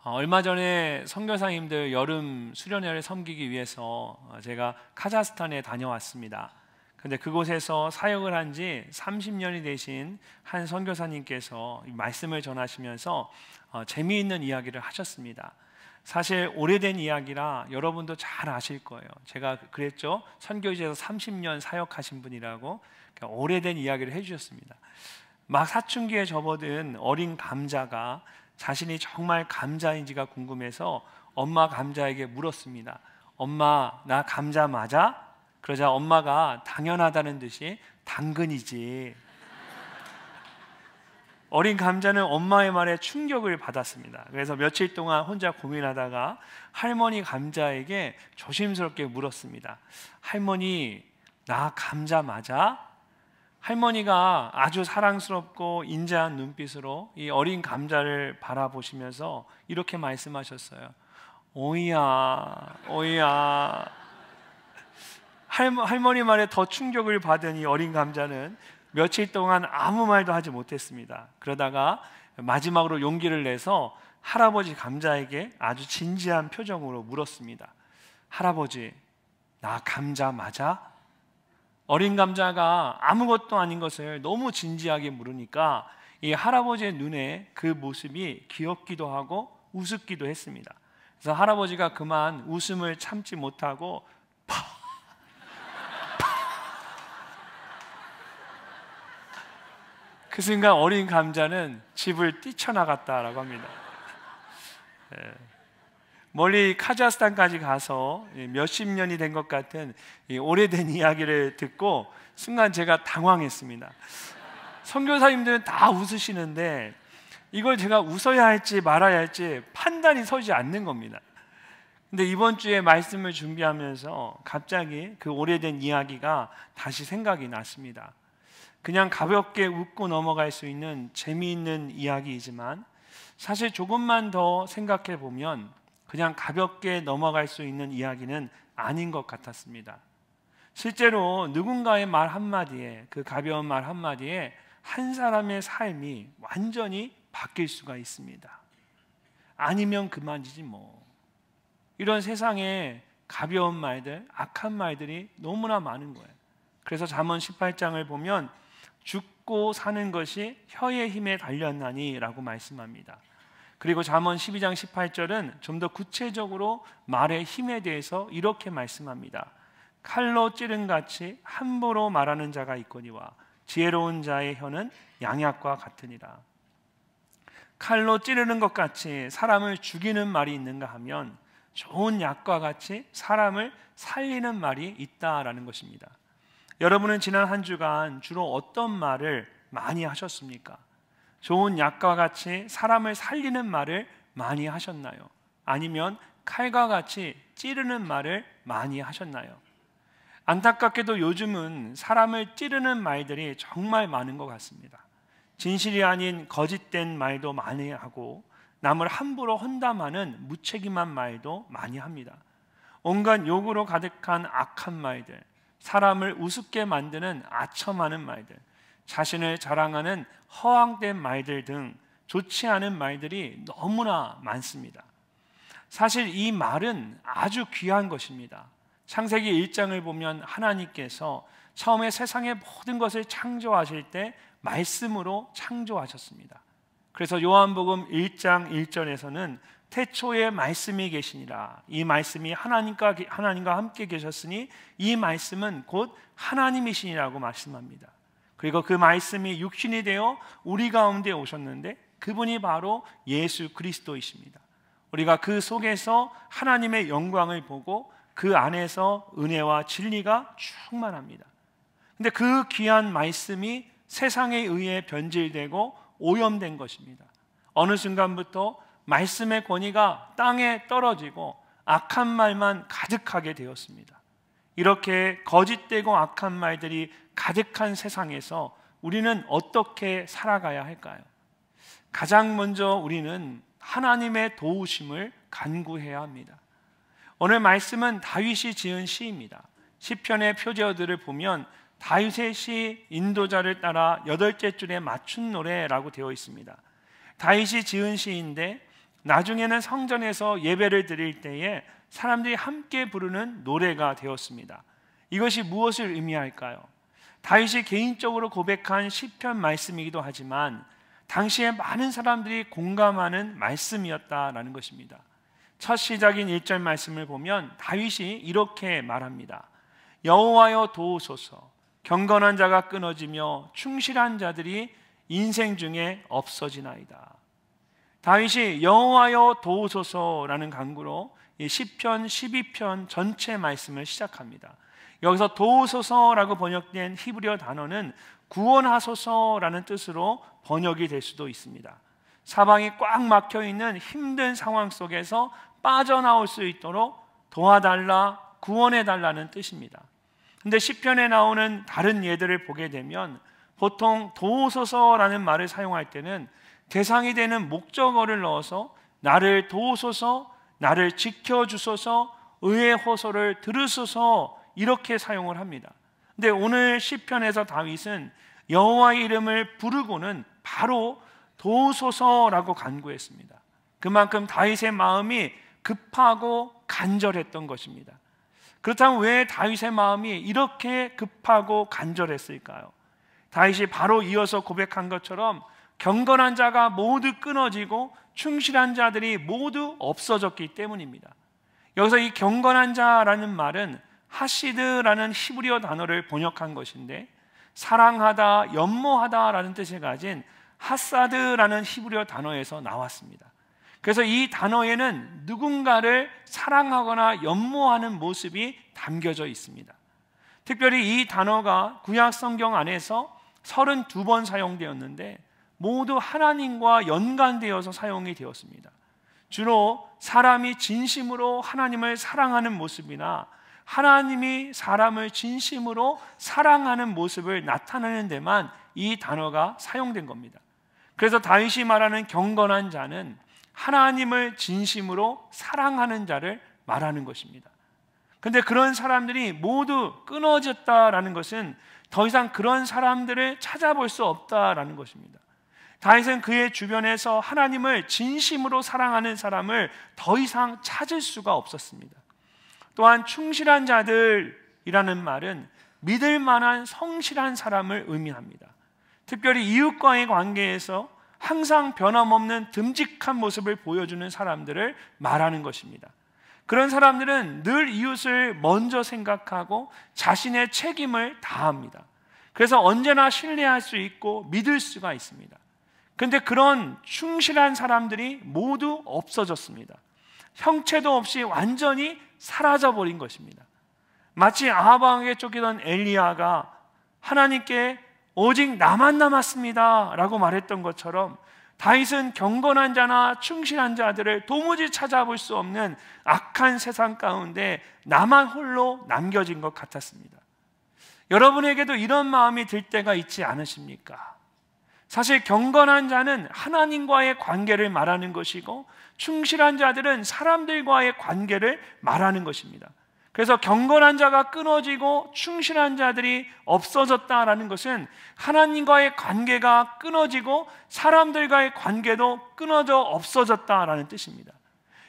얼마 전에 선교사님들 여름 수련회를 섬기기 위해서 제가 카자흐스탄에 다녀왔습니다. 근데 그곳에서 사역을 한 지 30년이 되신 한 선교사님께서 말씀을 전하시면서 재미있는 이야기를 하셨습니다. 사실 오래된 이야기라 여러분도 잘 아실 거예요. 제가 그랬죠. 선교지에서 30년 사역하신 분이라고 오래된 이야기를 해주셨습니다. 막 사춘기에 접어든 어린 감자가 자신이 정말 감자인지가 궁금해서 엄마 감자에게 물었습니다. 엄마, 나 감자 맞아? 그러자 엄마가 당연하다는 듯이 당근이지. 어린 감자는 엄마의 말에 충격을 받았습니다. 그래서 며칠 동안 혼자 고민하다가 할머니 감자에게 조심스럽게 물었습니다. 할머니, 나 감자 맞아? 할머니가 아주 사랑스럽고 인자한 눈빛으로 이 어린 감자를 바라보시면서 이렇게 말씀하셨어요. 오이야, 오이야. 할머니 말에 더 충격을 받은 이 어린 감자는 며칠 동안 아무 말도 하지 못했습니다. 그러다가 마지막으로 용기를 내서 할아버지 감자에게 아주 진지한 표정으로 물었습니다. 할아버지, 나 감자 맞아? 어린 감자가 아무것도 아닌 것을 너무 진지하게 물으니까 이 할아버지의 눈에 그 모습이 귀엽기도 하고 우습기도 했습니다. 그래서 할아버지가 그만 웃음을 참지 못하고 그 순간 어린 감자는 집을 뛰쳐나갔다라고 합니다. 멀리 카자흐스탄까지 가서 몇십 년이 된 것 같은 오래된 이야기를 듣고 순간 제가 당황했습니다. 선교사님들은 다 웃으시는데 이걸 제가 웃어야 할지 말아야 할지 판단이 서지 않는 겁니다. 근데 이번 주에 말씀을 준비하면서 갑자기 그 오래된 이야기가 다시 생각이 났습니다. 그냥 가볍게 웃고 넘어갈 수 있는 재미있는 이야기이지만 사실 조금만 더 생각해 보면 그냥 가볍게 넘어갈 수 있는 이야기는 아닌 것 같았습니다. 실제로 누군가의 말 한마디에, 그 가벼운 말 한마디에 한 사람의 삶이 완전히 바뀔 수가 있습니다. 아니면 그만이지 뭐. 이런 세상에 가벼운 말들, 악한 말들이 너무나 많은 거예요. 그래서 잠언 18장을 보면 죽고 사는 것이 혀의 힘에 달렸나니 라고 말씀합니다. 그리고 잠언 12장 18절은 좀 더 구체적으로 말의 힘에 대해서 이렇게 말씀합니다. 칼로 찌른같이 함부로 말하는 자가 있거니와 지혜로운 자의 혀는 양약과 같으니라. 칼로 찌르는 것 같이 사람을 죽이는 말이 있는가 하면 좋은 약과 같이 사람을 살리는 말이 있다라는 것입니다. 여러분은 지난 한 주간 주로 어떤 말을 많이 하셨습니까? 좋은 약과 같이 사람을 살리는 말을 많이 하셨나요? 아니면 칼과 같이 찌르는 말을 많이 하셨나요? 안타깝게도 요즘은 사람을 찌르는 말들이 정말 많은 것 같습니다. 진실이 아닌 거짓된 말도 많이 하고 남을 함부로 험담하는 무책임한 말도 많이 합니다. 온갖 욕으로 가득한 악한 말들, 사람을 우습게 만드는 아첨하는 말들, 자신을 자랑하는 허황된 말들 등 좋지 않은 말들이 너무나 많습니다. 사실 이 말은 아주 귀한 것입니다. 창세기 1장을 보면 하나님께서 처음에 세상의 모든 것을 창조하실 때 말씀으로 창조하셨습니다. 그래서 요한복음 1장 1절에서는 태초에 말씀이 계시니라. 이 말씀이 하나님과 함께 계셨으니 이 말씀은 곧 하나님이시니라고 말씀합니다. 그리고 그 말씀이 육신이 되어 우리 가운데 오셨는데 그분이 바로 예수 그리스도이십니다. 우리가 그 속에서 하나님의 영광을 보고 그 안에서 은혜와 진리가 충만합니다. 근데 그 귀한 말씀이 세상에 의해 변질되고 오염된 것입니다. 어느 순간부터 말씀의 권위가 땅에 떨어지고 악한 말만 가득하게 되었습니다. 이렇게 거짓되고 악한 말들이 가득한 세상에서 우리는 어떻게 살아가야 할까요? 가장 먼저 우리는 하나님의 도우심을 간구해야 합니다. 오늘 말씀은 다윗이 지은 시입니다. 시편의 표제어들을 보면 다윗의 시 인도자를 따라 8째 줄에 맞춘 노래라고 되어 있습니다. 다윗이 지은 시인데 나중에는 성전에서 예배를 드릴 때에 사람들이 함께 부르는 노래가 되었습니다. 이것이 무엇을 의미할까요? 다윗이 개인적으로 고백한 시편 말씀이기도 하지만 당시에 많은 사람들이 공감하는 말씀이었다라는 것입니다. 첫 시작인 1절 말씀을 보면 다윗이 이렇게 말합니다. 여호와여 도우소서, 경건한 자가 끊어지며 충실한 자들이 인생 중에 없어지나이다. 다윗이 여호와여 도우소서라는 간구로 시편 12편 전체 말씀을 시작합니다. 여기서 도우소서라고 번역된 히브리어 단어는 구원하소서라는 뜻으로 번역이 될 수도 있습니다. 사방이 꽉 막혀 있는 힘든 상황 속에서 빠져나올 수 있도록 도와달라, 구원해달라는 뜻입니다. 근데 시편에 나오는 다른 예들을 보게 되면 보통 도우소서라는 말을 사용할 때는 대상이 되는 목적어를 넣어서 나를 도우소서, 나를 지켜주소서, 의의 호소를 들으소서 이렇게 사용을 합니다. 근데 오늘 시편에서 다윗은 여호와의 이름을 부르고는 바로 도우소서라고 간구했습니다. 그만큼 다윗의 마음이 급하고 간절했던 것입니다. 그렇다면 왜 다윗의 마음이 이렇게 급하고 간절했을까요? 다윗이 바로 이어서 고백한 것처럼 경건한 자가 모두 끊어지고 충실한 자들이 모두 없어졌기 때문입니다. 여기서 이 경건한 자라는 말은 하시드라는 히브리어 단어를 번역한 것인데 사랑하다, 연모하다라는 뜻을 가진 하사드라는 히브리어 단어에서 나왔습니다. 그래서 이 단어에는 누군가를 사랑하거나 연모하는 모습이 담겨져 있습니다. 특별히 이 단어가 구약 성경 안에서 32번 사용되었는데 모두 하나님과 연관되어서 사용이 되었습니다. 주로 사람이 진심으로 하나님을 사랑하는 모습이나 하나님이 사람을 진심으로 사랑하는 모습을 나타내는 데만 이 단어가 사용된 겁니다. 그래서 다윗이 말하는 경건한 자는 하나님을 진심으로 사랑하는 자를 말하는 것입니다. 그런데 그런 사람들이 모두 끊어졌다라는 것은 더 이상 그런 사람들을 찾아볼 수 없다라는 것입니다. 다윗은 그의 주변에서 하나님을 진심으로 사랑하는 사람을 더 이상 찾을 수가 없었습니다. 또한 충실한 자들이라는 말은 믿을 만한 성실한 사람을 의미합니다. 특별히 이웃과의 관계에서 항상 변함없는 듬직한 모습을 보여주는 사람들을 말하는 것입니다. 그런 사람들은 늘 이웃을 먼저 생각하고 자신의 책임을 다합니다. 그래서 언제나 신뢰할 수 있고 믿을 수가 있습니다. 그런데 그런 충실한 사람들이 모두 없어졌습니다. 형체도 없이 완전히 사라져버린 것입니다. 마치 아합 왕에게 쫓기던 엘리야가 하나님께 오직 나만 남았습니다 라고 말했던 것처럼 다윗은 경건한 자나 충실한 자들을 도무지 찾아볼 수 없는 악한 세상 가운데 나만 홀로 남겨진 것 같았습니다. 여러분에게도 이런 마음이 들 때가 있지 않으십니까? 사실 경건한 자는 하나님과의 관계를 말하는 것이고 충실한 자들은 사람들과의 관계를 말하는 것입니다. 그래서 경건한 자가 끊어지고 충실한 자들이 없어졌다라는 것은 하나님과의 관계가 끊어지고 사람들과의 관계도 끊어져 없어졌다라는 뜻입니다.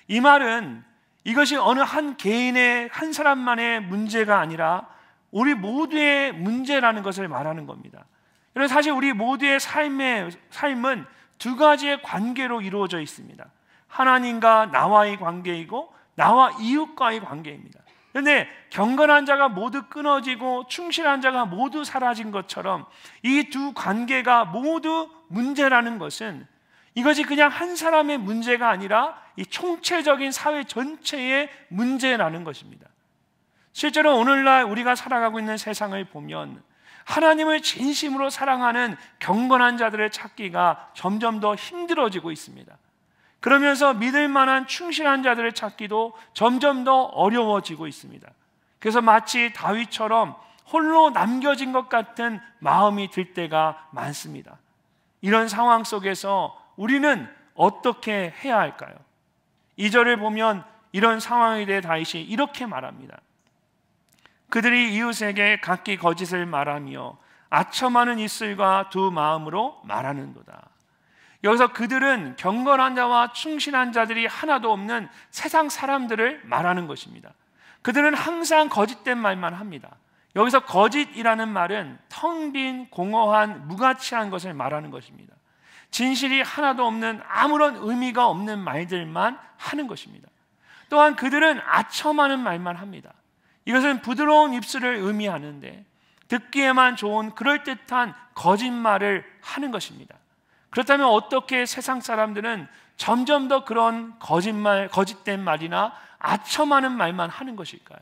이 말은 이것이 어느 한 개인의 한 사람만의 문제가 아니라 우리 모두의 문제라는 것을 말하는 겁니다. 여러분, 사실 우리 모두의 삶은 두 가지의 관계로 이루어져 있습니다. 하나님과 나와의 관계이고 나와 이웃과의 관계입니다. 그런데 경건한 자가 모두 끊어지고 충실한 자가 모두 사라진 것처럼 이 두 관계가 모두 문제라는 것은 이것이 그냥 한 사람의 문제가 아니라 이 총체적인 사회 전체의 문제라는 것입니다. 실제로 오늘날 우리가 살아가고 있는 세상을 보면 하나님을 진심으로 사랑하는 경건한 자들을 찾기가 점점 더 힘들어지고 있습니다. 그러면서 믿을 만한 충실한 자들을 찾기도 점점 더 어려워지고 있습니다. 그래서 마치 다윗처럼 홀로 남겨진 것 같은 마음이 들 때가 많습니다. 이런 상황 속에서 우리는 어떻게 해야 할까요? 2절을 보면 이런 상황에 대해 다윗이 이렇게 말합니다. 그들이 이웃에게 각기 거짓을 말하며 아첨하는 입술과 두 마음으로 말하는도다. 여기서 그들은 경건한 자와 충실한 자들이 하나도 없는 세상 사람들을 말하는 것입니다. 그들은 항상 거짓된 말만 합니다. 여기서 거짓이라는 말은 텅 빈 공허한 무가치한 것을 말하는 것입니다. 진실이 하나도 없는 아무런 의미가 없는 말들만 하는 것입니다. 또한 그들은 아첨하는 말만 합니다. 이것은 부드러운 입술을 의미하는데 듣기에만 좋은 그럴듯한 거짓말을 하는 것입니다. 그렇다면 어떻게 세상 사람들은 점점 더 그런 거짓말, 거짓된 말이나 아첨하는 말만 하는 것일까요?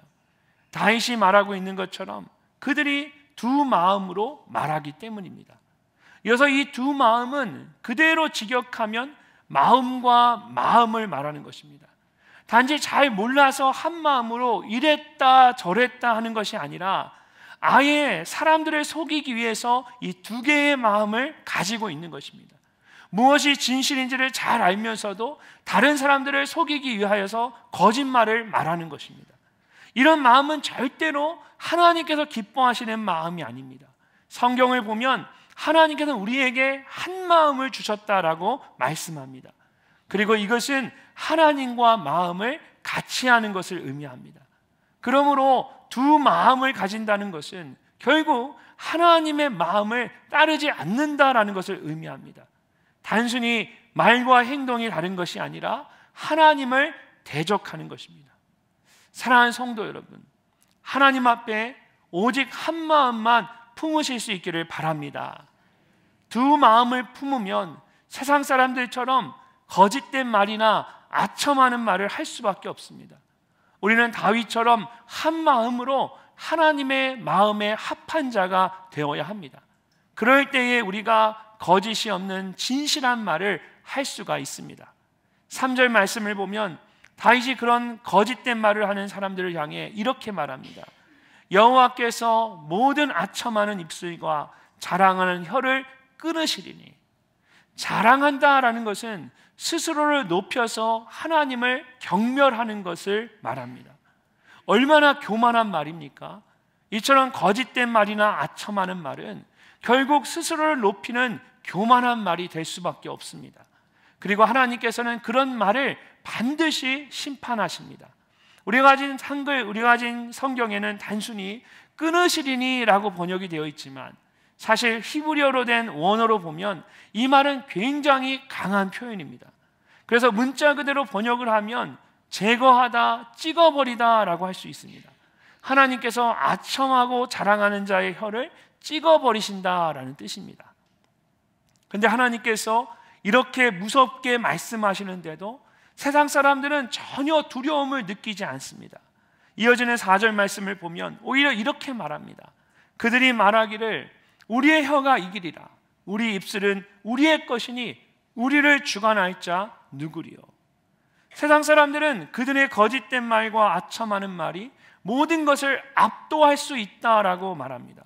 다윗이 말하고 있는 것처럼 그들이 두 마음으로 말하기 때문입니다. 이어서 이 두 마음은 그대로 직역하면 마음과 마음을 말하는 것입니다. 단지 잘 몰라서 한 마음으로 이랬다 저랬다 하는 것이 아니라 아예 사람들을 속이기 위해서 이 두 개의 마음을 가지고 있는 것입니다. 무엇이 진실인지를 잘 알면서도 다른 사람들을 속이기 위하여서 거짓말을 말하는 것입니다. 이런 마음은 절대로 하나님께서 기뻐하시는 마음이 아닙니다. 성경을 보면 하나님께서는 우리에게 한 마음을 주셨다라고 말씀합니다. 그리고 이것은 하나님과 마음을 같이 하는 것을 의미합니다. 그러므로 두 마음을 가진다는 것은 결국 하나님의 마음을 따르지 않는다라는 것을 의미합니다. 단순히 말과 행동이 다른 것이 아니라 하나님을 대적하는 것입니다. 사랑하는 성도 여러분, 하나님 앞에 오직 한 마음만 품으실 수 있기를 바랍니다. 두 마음을 품으면 세상 사람들처럼 거짓된 말이나 아첨하는 말을 할 수밖에 없습니다. 우리는 다윗처럼 한 마음으로 하나님의 마음에 합한 자가 되어야 합니다. 그럴 때에 우리가 거짓이 없는 진실한 말을 할 수가 있습니다. 3절 말씀을 보면 다윗이 그런 거짓된 말을 하는 사람들을 향해 이렇게 말합니다. 여호와께서 모든 아첨하는 입술과 자랑하는 혀를 끊으시리니. 자랑한다라는 것은 스스로를 높여서 하나님을 경멸하는 것을 말합니다. 얼마나 교만한 말입니까? 이처럼 거짓된 말이나 아첨하는 말은 결국 스스로를 높이는 교만한 말이 될 수밖에 없습니다. 그리고 하나님께서는 그런 말을 반드시 심판하십니다. 우리가 가진 한글, 우리가 가진 성경에는 단순히 끊으시리니 라고 번역이 되어 있지만 사실 히브리어로 된 원어로 보면 이 말은 굉장히 강한 표현입니다. 그래서 문자 그대로 번역을 하면 제거하다, 찍어버리다 라고 할 수 있습니다. 하나님께서 아첨하고 자랑하는 자의 혀를 찍어버리신다라는 뜻입니다. 그런데 하나님께서 이렇게 무섭게 말씀하시는데도 세상 사람들은 전혀 두려움을 느끼지 않습니다. 이어지는 4절 말씀을 보면 오히려 이렇게 말합니다. 그들이 말하기를 우리의 혀가 이기리라. 우리 입술은 우리의 것이니 우리를 주관할 자 누구리요. 세상 사람들은 그들의 거짓된 말과 아첨하는 말이 모든 것을 압도할 수 있다라고 말합니다.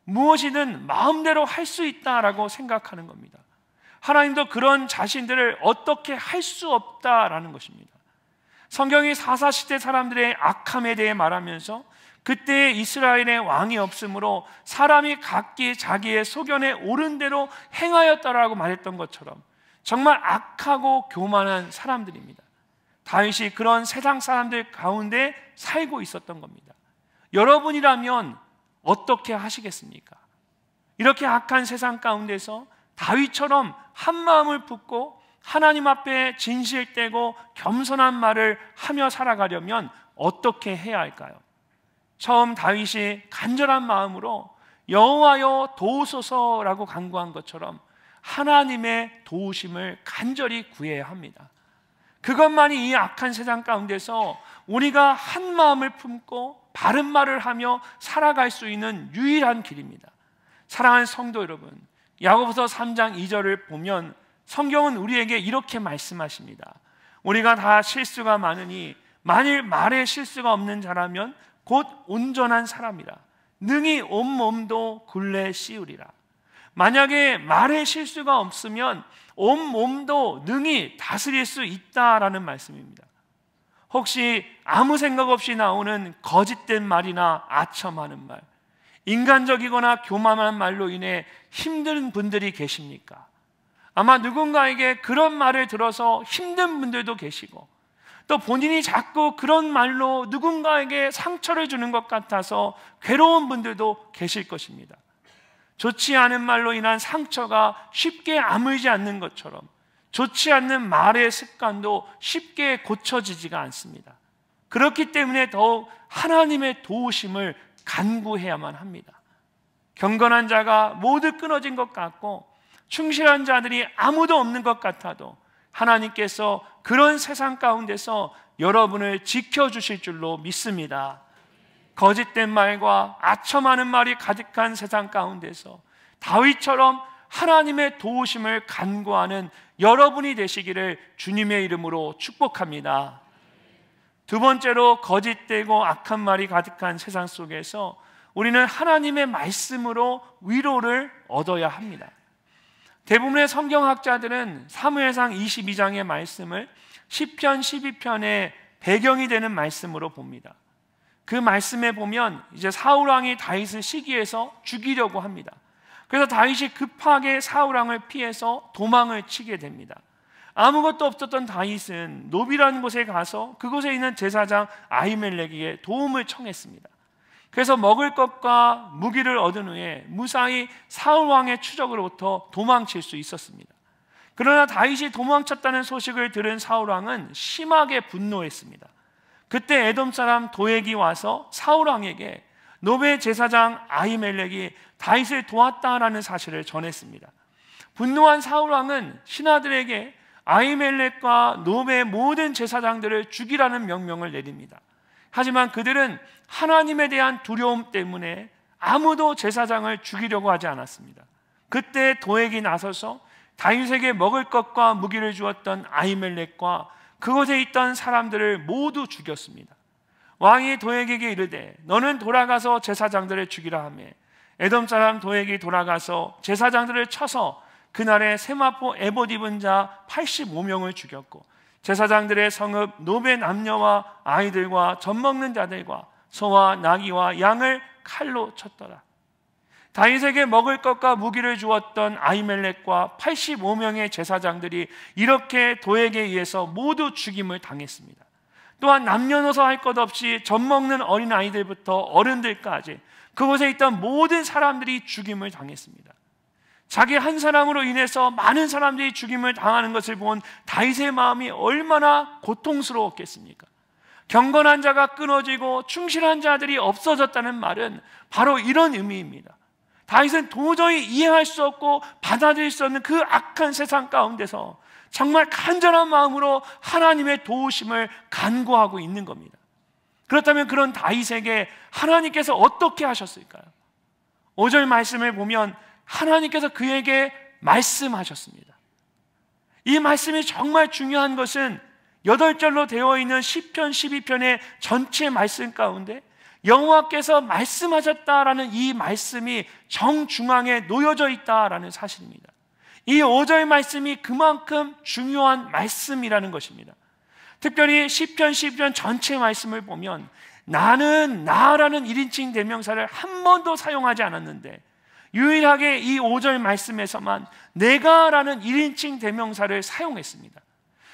무엇이든 마음대로 할 수 있다라고 생각하는 겁니다. 하나님도 그런 자신들을 어떻게 할 수 없다라는 것입니다. 성경이 사사시대 사람들의 악함에 대해 말하면서 그때 이스라엘의 왕이 없으므로 사람이 각기 자기의 소견에 옳은 대로 행하였다라고 말했던 것처럼 정말 악하고 교만한 사람들입니다. 다윗이 그런 세상 사람들 가운데 살고 있었던 겁니다. 여러분이라면 어떻게 하시겠습니까? 이렇게 악한 세상 가운데서 다윗처럼 한 마음을 품고 하나님 앞에 진실되고 겸손한 말을 하며 살아가려면 어떻게 해야 할까요? 처음 다윗이 간절한 마음으로 여호와여 도우소서라고 간구한 것처럼 하나님의 도우심을 간절히 구해야 합니다. 그것만이 이 악한 세상 가운데서 우리가 한 마음을 품고 바른 말을 하며 살아갈 수 있는 유일한 길입니다. 사랑하는 성도 여러분, 야고보서 3장 2절을 보면 성경은 우리에게 이렇게 말씀하십니다. 우리가 다 실수가 많으니 만일 말에 실수가 없는 자라면 곧 온전한 사람이라 능히 온몸도 굴레 씌우리라. 만약에 말에 실수가 없으면 온몸도 능히 다스릴 수 있다라는 말씀입니다. 혹시 아무 생각 없이 나오는 거짓된 말이나 아첨하는 말, 인간적이거나 교만한 말로 인해 힘든 분들이 계십니까? 아마 누군가에게 그런 말을 들어서 힘든 분들도 계시고, 또 본인이 자꾸 그런 말로 누군가에게 상처를 주는 것 같아서 괴로운 분들도 계실 것입니다. 좋지 않은 말로 인한 상처가 쉽게 아물지 않는 것처럼 좋지 않는 말의 습관도 쉽게 고쳐지지가 않습니다. 그렇기 때문에 더욱 하나님의 도우심을 간구해야만 합니다. 경건한 자가 모두 끊어진 것 같고 충실한 자들이 아무도 없는 것 같아도 하나님께서 그런 세상 가운데서 여러분을 지켜주실 줄로 믿습니다. 거짓된 말과 아첨하는 말이 가득한 세상 가운데서 다윗처럼 하나님의 도우심을 간구하는 여러분이 되시기를 주님의 이름으로 축복합니다. 두 번째로, 거짓되고 악한 말이 가득한 세상 속에서 우리는 하나님의 말씀으로 위로를 얻어야 합니다. 대부분의 성경학자들은 사무엘상 22장의 말씀을 시편 12편의 배경이 되는 말씀으로 봅니다. 그 말씀에 보면 이제 사울 왕이 다윗을 시기해서 죽이려고 합니다. 그래서 다윗이 급하게 사울 왕을 피해서 도망을 치게 됩니다. 아무것도 없었던 다윗은 노비라는 곳에 가서 그곳에 있는 제사장 아히멜렉에게 도움을 청했습니다. 그래서 먹을 것과 무기를 얻은 후에 무사히 사울 왕의 추적으로부터 도망칠 수 있었습니다. 그러나 다윗이 도망쳤다는 소식을 들은 사울 왕은 심하게 분노했습니다. 그때 에돔 사람 도액이 와서 사울 왕에게 노베 제사장 아히멜렉이 다윗을 도왔다라는 사실을 전했습니다. 분노한 사울 왕은 신하들에게 아히멜렉과 노베의 모든 제사장들을 죽이라는 명령을 내립니다. 하지만 그들은 하나님에 대한 두려움 때문에 아무도 제사장을 죽이려고 하지 않았습니다. 그때 도액이 나서서 다윗에게 먹을 것과 무기를 주었던 아히멜렉과 그곳에 있던 사람들을 모두 죽였습니다. 왕이 도액에게 이르되 너는 돌아가서 제사장들을 죽이라 하며 에돔 사람 도액이 돌아가서 제사장들을 쳐서 그날에 세마포 에봇 입은 자 85명을 죽였고 제사장들의 성읍 노베 남녀와 아이들과 젖 먹는 자들과 소와 나귀와 양을 칼로 쳤더라. 다윗에게 먹을 것과 무기를 주었던 아히멜렉과 85명의 제사장들이 이렇게 도액에 의해서 모두 죽임을 당했습니다. 또한 남녀노소 할 것 없이 젖 먹는 어린 아이들부터 어른들까지 그곳에 있던 모든 사람들이 죽임을 당했습니다. 자기 한 사람으로 인해서 많은 사람들이 죽임을 당하는 것을 본 다윗의 마음이 얼마나 고통스러웠겠습니까? 경건한 자가 끊어지고 충실한 자들이 없어졌다는 말은 바로 이런 의미입니다. 다윗은 도저히 이해할 수 없고 받아들일 수 없는 그 악한 세상 가운데서 정말 간절한 마음으로 하나님의 도우심을 간구하고 있는 겁니다. 그렇다면 그런 다윗에게 하나님께서 어떻게 하셨을까요? 5절 말씀을 보면 하나님께서 그에게 말씀하셨습니다. 이 말씀이 정말 중요한 것은 8절로 되어 있는 시편 12편의 전체 말씀 가운데 여호와께서 말씀하셨다라는 이 말씀이 정중앙에 놓여져 있다라는 사실입니다. 이 5절 말씀이 그만큼 중요한 말씀이라는 것입니다. 특별히 시편 12편 전체 말씀을 보면 나는 나라는 1인칭 대명사를 한 번도 사용하지 않았는데 유일하게 이 5절 말씀에서만 내가라는 1인칭 대명사를 사용했습니다.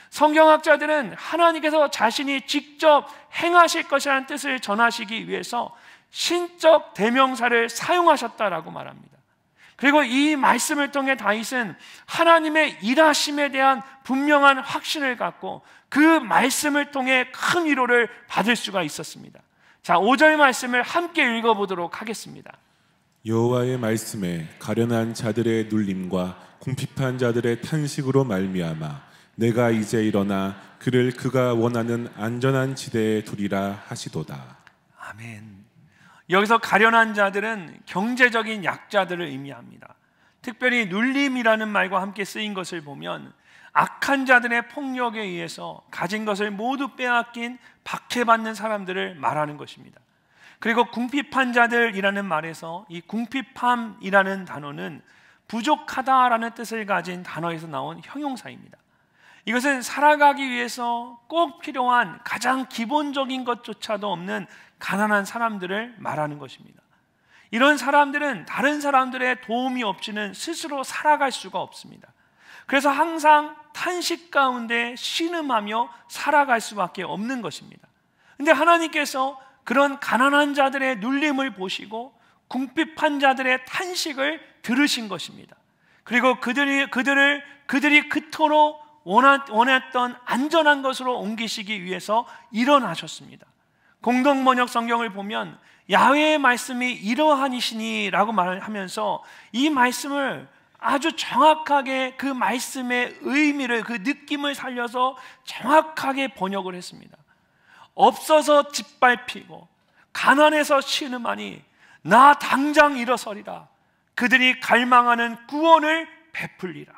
성경학자들은 하나님께서 자신이 직접 행하실 것이라는 뜻을 전하시기 위해서 신적 대명사를 사용하셨다라고 말합니다. 그리고 이 말씀을 통해 다윗은 하나님의 일하심에 대한 분명한 확신을 갖고 그 말씀을 통해 큰 위로를 받을 수가 있었습니다. 자, 5절 말씀을 함께 읽어보도록 하겠습니다. 여호와의 말씀에 가련한 자들의 눌림과 궁핍한 자들의 탄식으로 말미암아 내가 이제 일어나 그를 그가 원하는 안전한 지대에 두리라 하시도다. 아멘. 여기서 가련한 자들은 경제적인 약자들을 의미합니다. 특별히 눌림이라는 말과 함께 쓰인 것을 보면 악한 자들의 폭력에 의해서 가진 것을 모두 빼앗긴 박해받는 사람들을 말하는 것입니다. 그리고 궁핍한 자들이라는 말에서 이 궁핍함이라는 단어는 부족하다라는 뜻을 가진 단어에서 나온 형용사입니다. 이것은 살아가기 위해서 꼭 필요한 가장 기본적인 것조차도 없는 가난한 사람들을 말하는 것입니다. 이런 사람들은 다른 사람들의 도움이 없이는 스스로 살아갈 수가 없습니다. 그래서 항상 탄식 가운데 신음하며 살아갈 수밖에 없는 것입니다. 근데 하나님께서 그런 가난한 자들의 눌림을 보시고 궁핍한 자들의 탄식을 들으신 것입니다. 그리고 그들이 그토록 원했던 안전한 것으로 옮기시기 위해서 일어나셨습니다. 공동번역 성경을 보면 야훼의 말씀이 이러하니시니 라고 말하면서 이 말씀을 아주 정확하게 그 말씀의 의미를, 그 느낌을 살려서 정확하게 번역을 했습니다. 없어서 짓밟히고 가난해서 신음하니 나 당장 일어서리라. 그들이 갈망하는 구원을 베풀리라.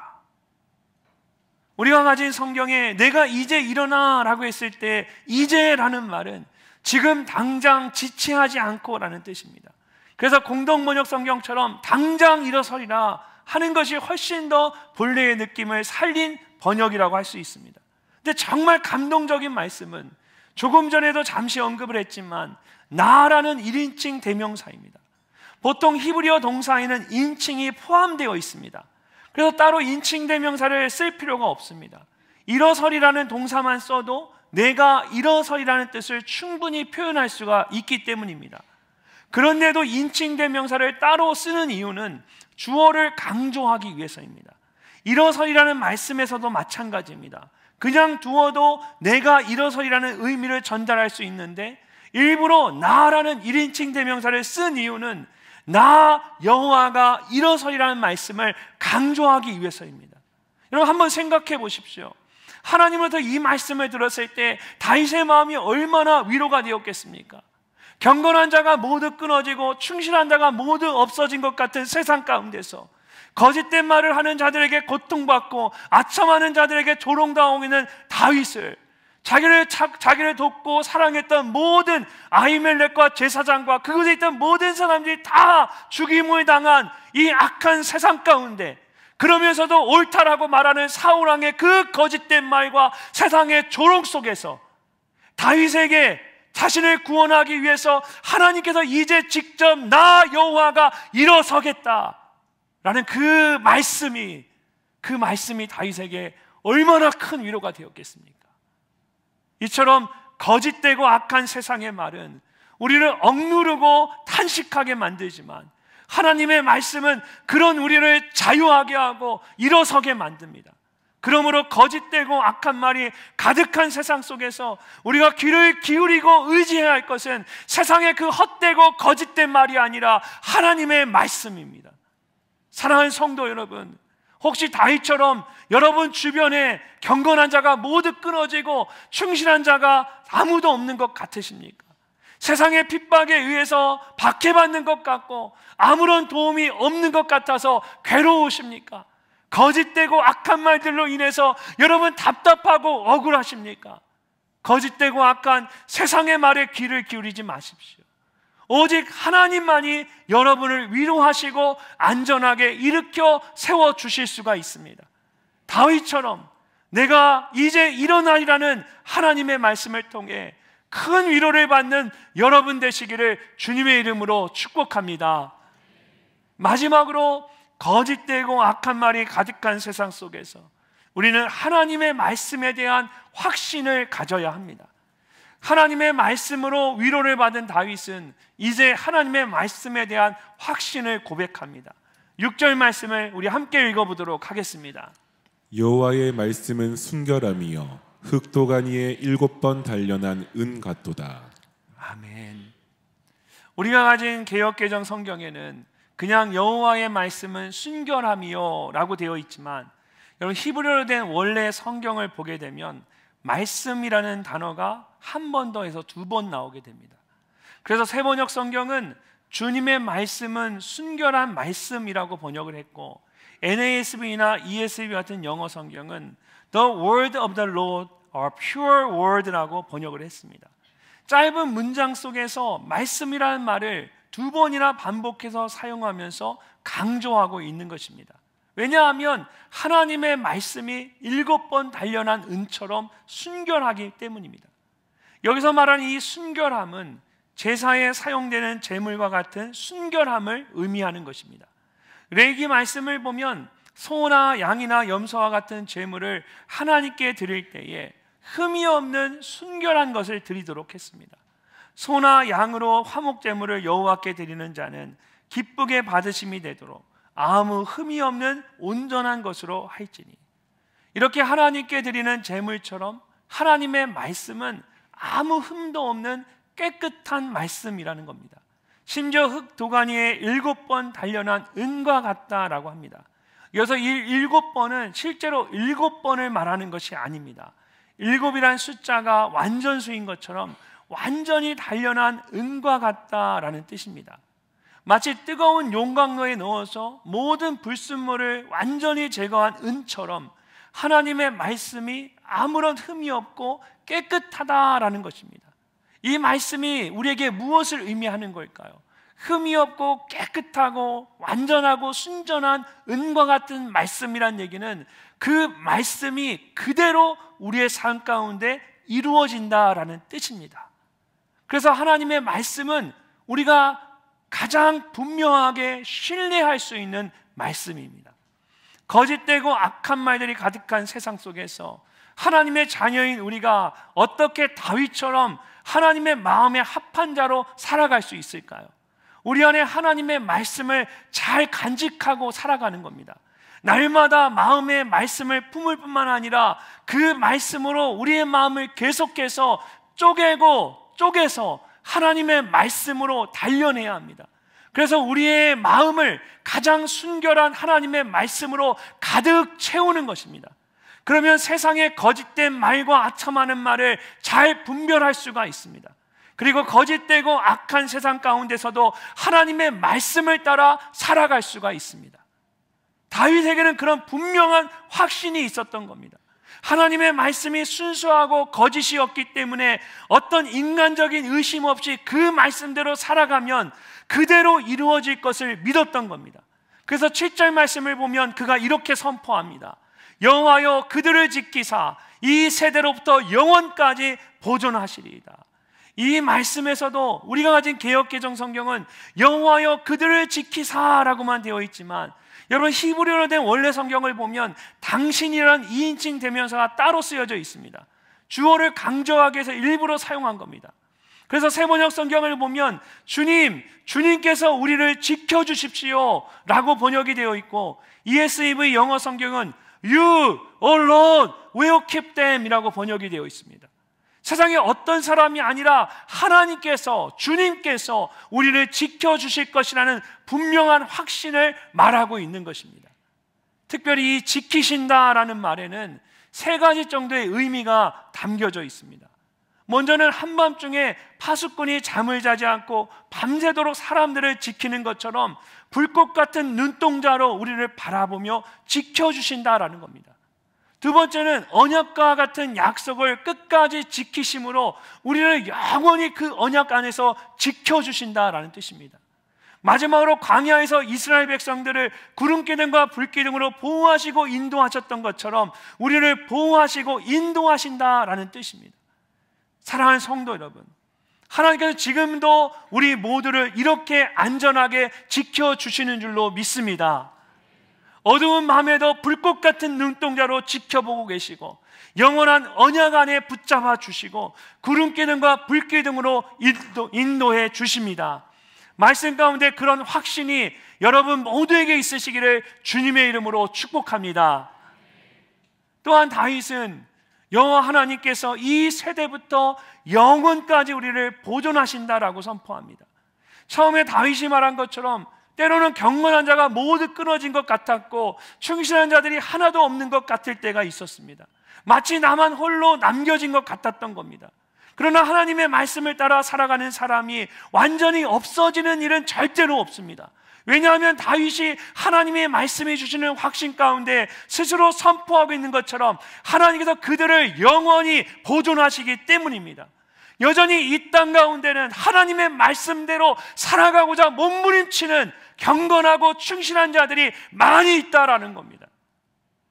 우리가 가진 성경에 내가 이제 일어나 라고 했을 때 이제라는 말은 지금 당장 지체하지 않고 라는 뜻입니다. 그래서 공동번역 성경처럼 당장 일어서리라 하는 것이 훨씬 더 본래의 느낌을 살린 번역이라고 할 수 있습니다. 근데 정말 감동적인 말씀은 조금 전에도 잠시 언급을 했지만 나라는 1인칭 대명사입니다. 보통 히브리어 동사에는 인칭이 포함되어 있습니다. 그래서 따로 인칭 대명사를 쓸 필요가 없습니다. 일어서리라는 동사만 써도 내가 일어서리라는 뜻을 충분히 표현할 수가 있기 때문입니다. 그런데도 인칭 대명사를 따로 쓰는 이유는 주어를 강조하기 위해서입니다. 일어서리라는 말씀에서도 마찬가지입니다. 그냥 두어도 내가 일어서리라는 의미를 전달할 수 있는데 일부러 나라는 1인칭 대명사를 쓴 이유는 나 여호와가 일어서리라는 말씀을 강조하기 위해서입니다. 여러분 한번 생각해 보십시오. 하나님으로부터 이 말씀을 들었을 때 다윗의 마음이 얼마나 위로가 되었겠습니까? 경건한 자가 모두 끊어지고 충실한 자가 모두 없어진 것 같은 세상 가운데서 거짓된 말을 하는 자들에게 고통받고 아첨하는 자들에게 조롱당하고 있는 다윗을 자기를 돕고 사랑했던 모든 아히멜렉과 제사장과 그곳에 있던 모든 사람들이 다 죽임을 당한 이 악한 세상 가운데, 그러면서도 옳다라고 말하는 사울왕의 그 거짓된 말과 세상의 조롱 속에서 다윗에게 자신을 구원하기 위해서 하나님께서 이제 직접 나 여호와가 일어서겠다라는 그 말씀이 다윗에게 얼마나 큰 위로가 되었겠습니까? 이처럼 거짓되고 악한 세상의 말은 우리를 억누르고 탄식하게 만들지만 하나님의 말씀은 그런 우리를 자유하게 하고 일어서게 만듭니다. 그러므로 거짓되고 악한 말이 가득한 세상 속에서 우리가 귀를 기울이고 의지해야 할 것은 세상의 그 헛되고 거짓된 말이 아니라 하나님의 말씀입니다. 사랑하는 성도 여러분, 혹시 다윗처럼 여러분 주변에 경건한 자가 모두 끊어지고 충실한 자가 아무도 없는 것 같으십니까? 세상의 핍박에 의해서 박해받는 것 같고 아무런 도움이 없는 것 같아서 괴로우십니까? 거짓되고 악한 말들로 인해서 여러분 답답하고 억울하십니까? 거짓되고 악한 세상의 말에 귀를 기울이지 마십시오. 오직 하나님만이 여러분을 위로하시고 안전하게 일으켜 세워주실 수가 있습니다. 다윗처럼 내가 이제 일어나리라는 하나님의 말씀을 통해 큰 위로를 받는 여러분 되시기를 주님의 이름으로 축복합니다. 마지막으로 거짓되고 악한 말이 가득한 세상 속에서 우리는 하나님의 말씀에 대한 확신을 가져야 합니다. 하나님의 말씀으로 위로를 받은 다윗은 이제 하나님의 말씀에 대한 확신을 고백합니다. 6절 말씀을 우리 함께 읽어보도록 하겠습니다. 여호와의 말씀은 순결함이요 흑도가니에 7번 단련한 은 같도다. 아멘. 우리가 가진 개역개정 성경에는 그냥 여호와의 말씀은 순결함이요 라고 되어 있지만 여러분 히브리어로 된 원래 성경을 보게 되면 말씀이라는 단어가 한 번 더해서 2번 나오게 됩니다. 그래서 새번역 성경은 주님의 말씀은 순결한 말씀이라고 번역을 했고 NASB나 ESV 같은 영어 성경은 The word of the Lord are pure word라고 번역을 했습니다. 짧은 문장 속에서 말씀이라는 말을 2번이나 반복해서 사용하면서 강조하고 있는 것입니다. 왜냐하면 하나님의 말씀이 7번 단련한 은처럼 순결하기 때문입니다. 여기서 말하는 이 순결함은 제사에 사용되는 제물과 같은 순결함을 의미하는 것입니다. 레위기 말씀을 보면 소나 양이나 염소와 같은 제물을 하나님께 드릴 때에 흠이 없는 순결한 것을 드리도록 했습니다. 소나 양으로 화목 제물을 여호와께 드리는 자는 기쁘게 받으심이 되도록 아무 흠이 없는 온전한 것으로 할지니. 이렇게 하나님께 드리는 제물처럼 하나님의 말씀은 아무 흠도 없는 깨끗한 말씀이라는 겁니다. 심지어 흙 도가니에 7번 단련한 은과 같다라고 합니다. 여기서 이 7번은 실제로 7번을 말하는 것이 아닙니다. 7이란 숫자가 완전수인 것처럼 완전히 단련한 은과 같다라는 뜻입니다. 마치 뜨거운 용광로에 넣어서 모든 불순물을 완전히 제거한 은처럼 하나님의 말씀이 아무런 흠이 없고 깨끗하다라는 것입니다. 이 말씀이 우리에게 무엇을 의미하는 걸까요? 흠이 없고 깨끗하고 완전하고 순전한 은과 같은 말씀이란 얘기는 그 말씀이 그대로 우리의 삶 가운데 이루어진다라는 뜻입니다. 그래서 하나님의 말씀은 우리가 가장 분명하게 신뢰할 수 있는 말씀입니다. 거짓되고 악한 말들이 가득한 세상 속에서 하나님의 자녀인 우리가 어떻게 다윗처럼 하나님의 마음에 합한 자로 살아갈 수 있을까요? 우리 안에 하나님의 말씀을 잘 간직하고 살아가는 겁니다. 날마다 마음의 말씀을 품을 뿐만 아니라 그 말씀으로 우리의 마음을 계속해서 쪼개서 하나님의 말씀으로 단련해야 합니다. 그래서 우리의 마음을 가장 순결한 하나님의 말씀으로 가득 채우는 것입니다. 그러면 세상의 거짓된 말과 아첨하는 말을 잘 분별할 수가 있습니다. 그리고 거짓되고 악한 세상 가운데서도 하나님의 말씀을 따라 살아갈 수가 있습니다. 다윗에게는 그런 분명한 확신이 있었던 겁니다. 하나님의 말씀이 순수하고 거짓이 없기 때문에 어떤 인간적인 의심 없이 그 말씀대로 살아가면 그대로 이루어질 것을 믿었던 겁니다. 그래서 7절 말씀을 보면 그가 이렇게 선포합니다. 여호와여 그들을 지키사 이 세대로부터 영원까지 보존하시리이다. 이 말씀에서도 우리가 가진 개역개정 성경은 여호와여 그들을 지키사라고만 되어 있지만, 여러분 히브리어로 된 원래 성경을 보면 당신이라는 2인칭 대명사가 따로 쓰여져 있습니다. 주어를 강조하기 위해서 일부러 사용한 겁니다. 그래서 세번역 성경을 보면 주님께서 우리를 지켜주십시오 라고 번역이 되어 있고, ESV 영어 성경은 You, O Lord, will keep them 이라고 번역이 되어 있습니다. 세상에 어떤 사람이 아니라 하나님께서, 주님께서 우리를 지켜주실 것이라는 분명한 확신을 말하고 있는 것입니다. 특별히 이 지키신다라는 말에는 3가지 정도의 의미가 담겨져 있습니다. 먼저는 한밤중에 파수꾼이 잠을 자지 않고 밤새도록 사람들을 지키는 것처럼 불꽃 같은 눈동자로 우리를 바라보며 지켜주신다라는 겁니다. 두 번째는 언약과 같은 약속을 끝까지 지키심으로 우리를 영원히 그 언약 안에서 지켜주신다라는 뜻입니다. 마지막으로 광야에서 이스라엘 백성들을 구름기둥과 불기둥으로 보호하시고 인도하셨던 것처럼 우리를 보호하시고 인도하신다라는 뜻입니다. 사랑하는 성도 여러분, 하나님께서 지금도 우리 모두를 이렇게 안전하게 지켜주시는 줄로 믿습니다. 어두운 밤에도 불꽃 같은 눈동자로 지켜보고 계시고 영원한 언약 안에 붙잡아 주시고 구름기둥과 불기둥으로 인도해 주십니다. 말씀 가운데 그런 확신이 여러분 모두에게 있으시기를 주님의 이름으로 축복합니다. 또한 다윗은 여호와 하나님께서 이 세대부터 영원까지 우리를 보존하신다라고 선포합니다. 처음에 다윗이 말한 것처럼 때로는 경건한 자가 모두 끊어진 것 같았고 충실한 자들이 하나도 없는 것 같을 때가 있었습니다. 마치 나만 홀로 남겨진 것 같았던 겁니다. 그러나 하나님의 말씀을 따라 살아가는 사람이 완전히 없어지는 일은 절대로 없습니다. 왜냐하면 다윗이 하나님의 말씀해 주시는 확신 가운데 스스로 선포하고 있는 것처럼 하나님께서 그들을 영원히 보존하시기 때문입니다. 여전히 이 땅 가운데는 하나님의 말씀대로 살아가고자 몸부림치는 경건하고 충실한 자들이 많이 있다라는 겁니다.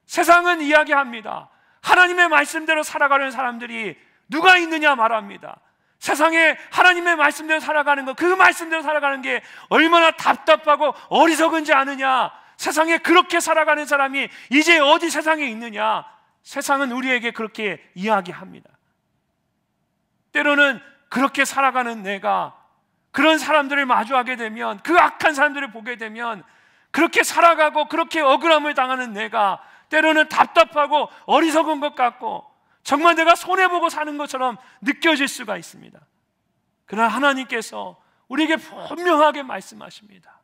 세상은 이야기합니다. 하나님의 말씀대로 살아가는 사람들이 누가 있느냐 말합니다. 세상에 하나님의 말씀대로 살아가는 것, 그 말씀대로 살아가는 게 얼마나 답답하고 어리석은지 아느냐. 세상에 그렇게 살아가는 사람이 이제 어디 세상에 있느냐? 세상은 우리에게 그렇게 이야기합니다. 때로는 그렇게 살아가는 내가 그런 사람들을 마주하게 되면, 그 악한 사람들을 보게 되면, 그렇게 살아가고 그렇게 억울함을 당하는 내가 때로는 답답하고 어리석은 것 같고 정말 내가 손해보고 사는 것처럼 느껴질 수가 있습니다. 그러나 하나님께서 우리에게 분명하게 말씀하십니다.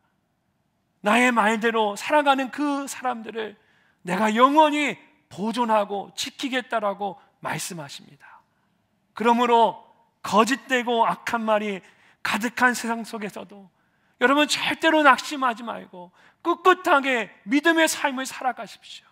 나의 말대로 살아가는 그 사람들을 내가 영원히 보존하고 지키겠다라고 말씀하십니다. 그러므로 거짓되고 악한 말이 가득한 세상 속에서도 여러분 절대로 낙심하지 말고 꿋꿋하게 믿음의 삶을 살아가십시오.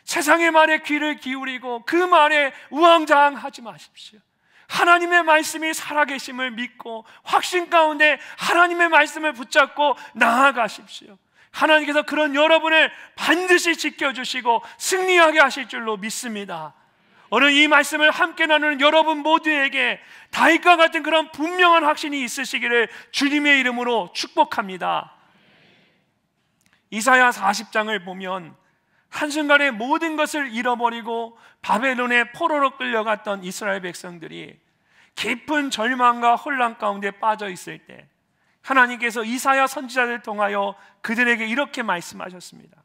세상의 말에 귀를 기울이고 그 말에 우왕좌왕하지 마십시오. 하나님의 말씀이 살아계심을 믿고 확신 가운데 하나님의 말씀을 붙잡고 나아가십시오. 하나님께서 그런 여러분을 반드시 지켜주시고 승리하게 하실 줄로 믿습니다. 오늘 이 말씀을 함께 나누는 여러분 모두에게 다윗과 같은 그런 분명한 확신이 있으시기를 주님의 이름으로 축복합니다. 이사야 40장을 보면 한순간에 모든 것을 잃어버리고 바벨론의 포로로 끌려갔던 이스라엘 백성들이 깊은 절망과 혼란 가운데 빠져 있을 때 하나님께서 이사야 선지자를 통하여 그들에게 이렇게 말씀하셨습니다.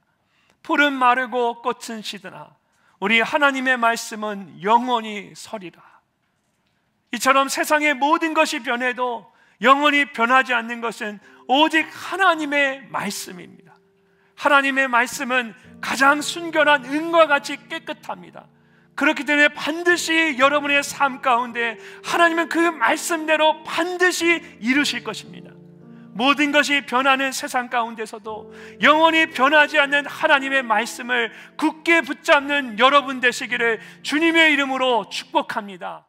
풀은 마르고 꽃은 시드나 우리 하나님의 말씀은 영원히 서리라. 이처럼 세상의 모든 것이 변해도 영원히 변하지 않는 것은 오직 하나님의 말씀입니다. 하나님의 말씀은 가장 순결한 은과 같이 깨끗합니다. 그렇기 때문에 반드시 여러분의 삶 가운데 하나님은 그 말씀대로 반드시 이루실 것입니다. 모든 것이 변하는 세상 가운데서도 영원히 변하지 않는 하나님의 말씀을 굳게 붙잡는 여러분 되시기를 주님의 이름으로 축복합니다.